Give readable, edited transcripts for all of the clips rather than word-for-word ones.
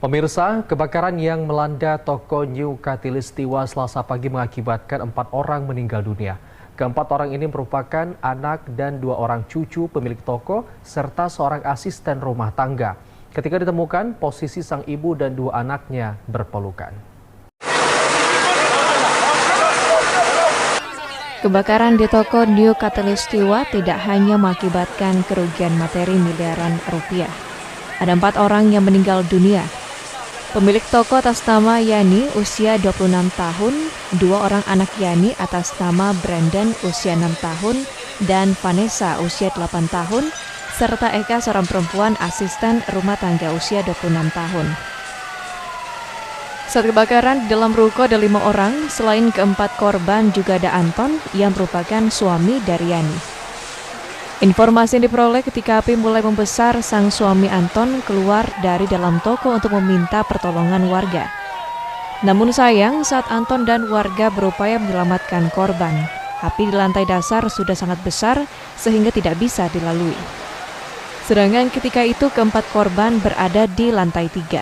Pemirsa, kebakaran yang melanda toko New Khatulistiwa Selasa pagi mengakibatkan 4 orang meninggal dunia. Keempat orang ini merupakan anak dan 2 orang cucu pemilik toko serta seorang asisten rumah tangga. Ketika ditemukan, posisi sang ibu dan 2 anaknya berpelukan. Kebakaran di toko New Khatulistiwa tidak hanya mengakibatkan kerugian materi miliaran rupiah. Ada 4 orang yang meninggal dunia. Pemilik toko atas nama Yani usia 26 tahun, 2 orang anak Yani atas nama Brandon usia 6 tahun, dan Vanessa usia 8 tahun, serta Eka seorang perempuan asisten rumah tangga usia 26 tahun. Saat kebakaran di dalam ruko ada 5 orang, selain keempat korban juga ada Anton yang merupakan suami dari Yani. Informasi yang diperoleh ketika api mulai membesar, sang suami Anton keluar dari dalam toko untuk meminta pertolongan warga. Namun sayang, saat Anton dan warga berupaya menyelamatkan korban, api di lantai dasar sudah sangat besar sehingga tidak bisa dilalui. Sedangkan ketika itu keempat korban berada di lantai 3.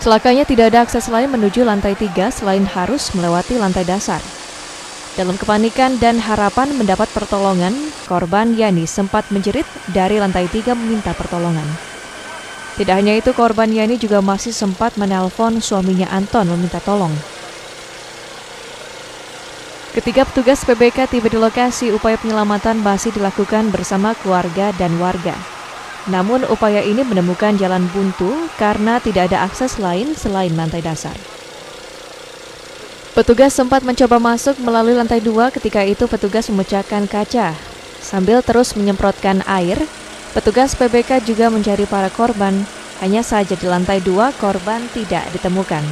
Celakanya tidak ada akses lain menuju lantai 3 selain harus melewati lantai dasar. Dalam kepanikan dan harapan mendapat pertolongan, korban Yani sempat menjerit dari lantai 3 meminta pertolongan. Tidak hanya itu, korban Yani juga masih sempat menelpon suaminya Anton meminta tolong. Ketika petugas PBK tiba di lokasi, upaya penyelamatan masih dilakukan bersama keluarga dan warga. Namun upaya ini menemukan jalan buntu karena tidak ada akses lain selain lantai dasar. Petugas sempat mencoba masuk melalui lantai 2, ketika itu petugas memecahkan kaca. Sambil terus menyemprotkan air, petugas PBK juga mencari para korban. Hanya saja di lantai 2 korban tidak ditemukan.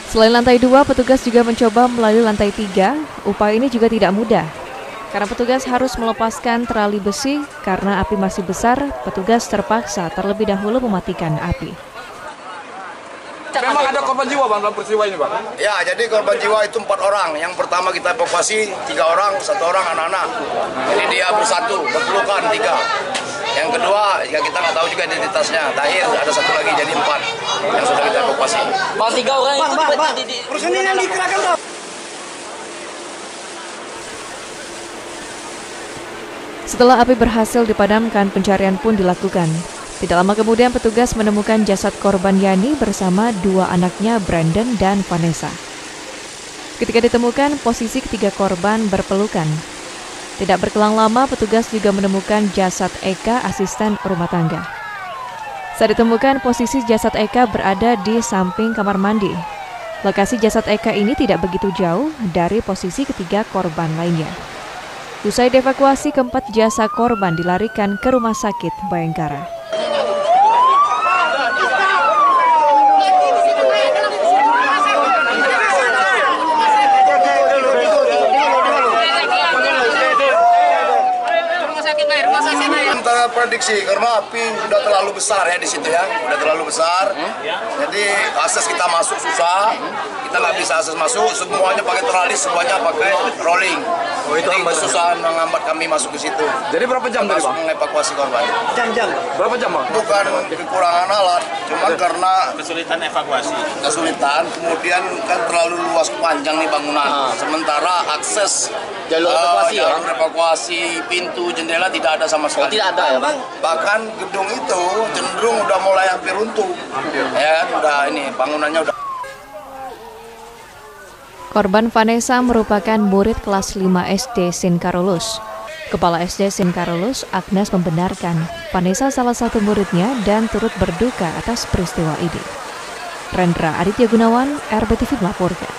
Selain lantai 2, petugas juga mencoba melalui lantai 3. Upaya ini juga tidak mudah, karena petugas harus melepaskan terali besi. Karena api masih besar, petugas terpaksa terlebih dahulu mematikan api. Memang ada korban jiwa Bang dalam peristiwa ini Bang? Ya, jadi korban jiwa itu 4 orang. Yang pertama kita evakuasi 3 orang, 1 orang anak-anak. Jadi dia bersatu, berpelukan 3. Yang kedua, ya kita nggak tahu juga identitasnya. Terakhir ada 1 lagi, jadi 4 yang sudah kita evakuasi. Bang, 3 orang itu personil yang dikerahkan Bang. Setelah api berhasil dipadamkan, pencarian pun dilakukan. Tidak lama kemudian petugas menemukan jasad korban Yani bersama 2 anaknya Brandon dan Vanessa. Ketika ditemukan, posisi ketiga korban berpelukan. Tidak berkelang lama, petugas juga menemukan jasad Eka, asisten rumah tangga. Saat ditemukan, posisi jasad Eka berada di samping kamar mandi. Lokasi jasad Eka ini tidak begitu jauh dari posisi ketiga korban lainnya. Usai dievakuasi, keempat jasad korban dilarikan ke Rumah Sakit Bayangkara. Prediksi karena api udah terlalu besar ya di situ ya, udah terlalu besar. Jadi akses kita masuk susah, kita nggak bisa akses masuk, semuanya pakai teralis, semuanya pakai rolling. Jadi kesusahan menghambat kami masuk ke situ. Jadi berapa jam tadi Bang? Mengevakuasi korban. Jam-jam. Berapa jam Bang? Bukan kekurangan alat, cuma karena kesulitan evakuasi. Kesulitan, kemudian kan terlalu luas panjang nih bangunan. Sementara akses jalur evakuasi, pintu, jendela tidak ada sama sekali. Tidak ada ya Bang? Bahkan gedung itu cenderung udah mulai hampir runtuh. Ya, udah ini bangunannya udah. Korban Vanessa merupakan murid kelas 5 SD St. Carolus. Kepala SD St. Carolus, Agnes, membenarkan Vanessa salah satu muridnya dan turut berduka atas peristiwa ini. Rendra Aditya Gunawan, RBTV melaporkan.